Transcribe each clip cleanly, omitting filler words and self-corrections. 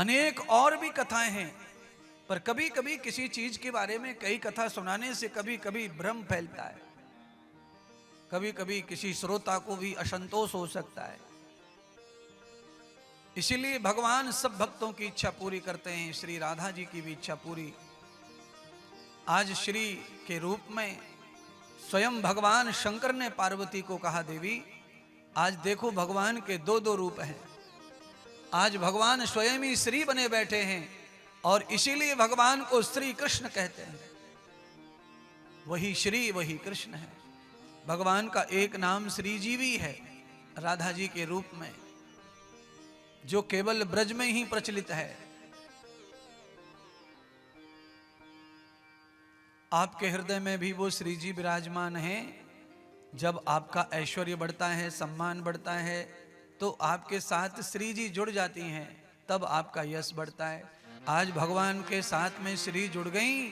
अनेक और भी कथाएं हैं, पर कभी कभी किसी चीज के बारे में कई कथा सुनाने से कभी कभी भ्रम फैलता है, कभी कभी किसी श्रोता को भी असंतोष हो सकता है। इसीलिए भगवान सब भक्तों की इच्छा पूरी करते हैं। श्री राधा जी की भी इच्छा पूरी। आज श्री के रूप में स्वयं भगवान शंकर ने पार्वती को कहा, देवी आज देखो भगवान के दो दो रूप हैं। आज भगवान स्वयं ही श्री बने बैठे हैं और इसीलिए भगवान को श्री कृष्ण कहते हैं। वही श्री वही कृष्ण है। भगवान का एक नाम श्री जी भी है राधा जी के रूप में, जो केवल ब्रज में ही प्रचलित है। आपके हृदय में भी वो श्री जी विराजमान हैं। जब आपका ऐश्वर्य बढ़ता है, सम्मान बढ़ता है, तो आपके साथ श्री जी जुड़ जाती हैं, तब आपका यश बढ़ता है। आज भगवान के साथ में श्री जुड़ गई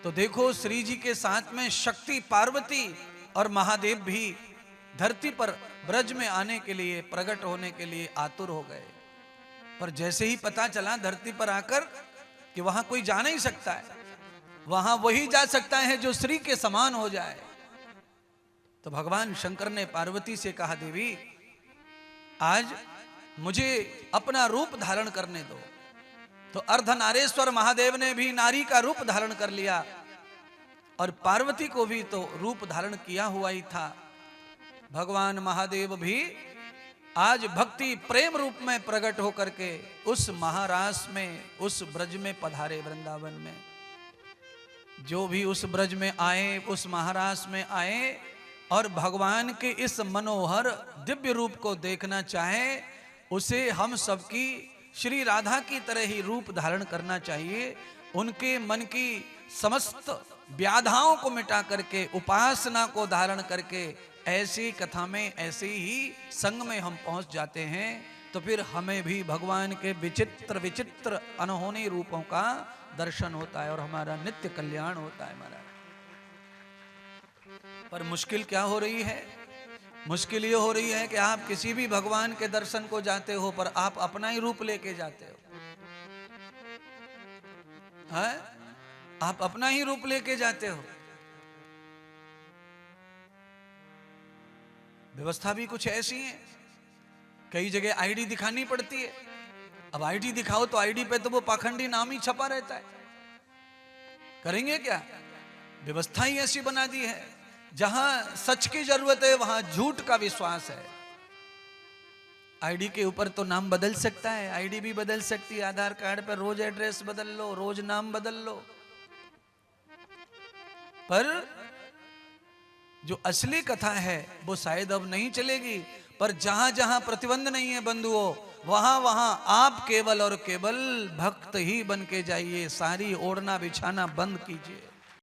तो देखो श्री जी के साथ में शक्ति पार्वती और महादेव भी धरती पर ब्रज में आने के लिए, प्रकट होने के लिए आतुर हो गए। पर जैसे ही पता चला धरती पर आकर कि वहां कोई जा नहीं सकता है, वहां वही जा सकता है जो श्री के समान हो जाए, तो भगवान शंकर ने पार्वती से कहा, देवी आज मुझे अपना रूप धारण करने दो। तो अर्धनारेश्वर महादेव ने भी नारी का रूप धारण कर लिया और पार्वती को भी तो रूप धारण किया हुआ ही था। भगवान महादेव भी आज भक्ति प्रेम रूप में प्रकट होकर के उस महारास में, उस ब्रज में पधारे। वृंदावन में जो भी उस ब्रज में आए, उस महारास में आए और भगवान के इस मनोहर दिव्य रूप को देखना चाहे, उसे हम सबकी श्री राधा की तरह ही रूप धारण करना चाहिए। उनके मन की समस्त व्याधाओं को मिटा करके, उपासना को धारण करके ऐसी कथा में, ऐसे ही संग में हम पहुंच जाते हैं, तो फिर हमें भी भगवान के विचित्र विचित्र अनहोनी रूपों का दर्शन होता है और हमारा नित्य कल्याण होता है महाराज। पर मुश्किल क्या हो रही है? मुश्किल ये हो रही है कि आप किसी भी भगवान के दर्शन को जाते हो, पर आप अपना ही रूप लेके जाते हो। है? आप अपना ही रूप लेके जाते हो। व्यवस्था भी कुछ ऐसी है, कई जगह आईडी दिखानी पड़ती है। अब आईडी दिखाओ तो आईडी पे तो वो पाखंडी नाम ही छपा रहता है। करेंगे क्या? व्यवस्था ही ऐसी बना दी है, जहां सच की जरूरत है वहां झूठ का विश्वास है। आईडी के ऊपर तो नाम बदल सकता है, आईडी भी बदल सकती है। आधार कार्ड पर रोज एड्रेस बदल लो, रोज नाम बदल लो, पर जो असली कथा है वो शायद अब नहीं चलेगी। पर जहां जहां प्रतिबंध नहीं है बंधुओं, वहां वहां आप केवल और केवल भक्त ही बन के जाइए। सारी ओढ़ना बिछाना बंद कीजिए।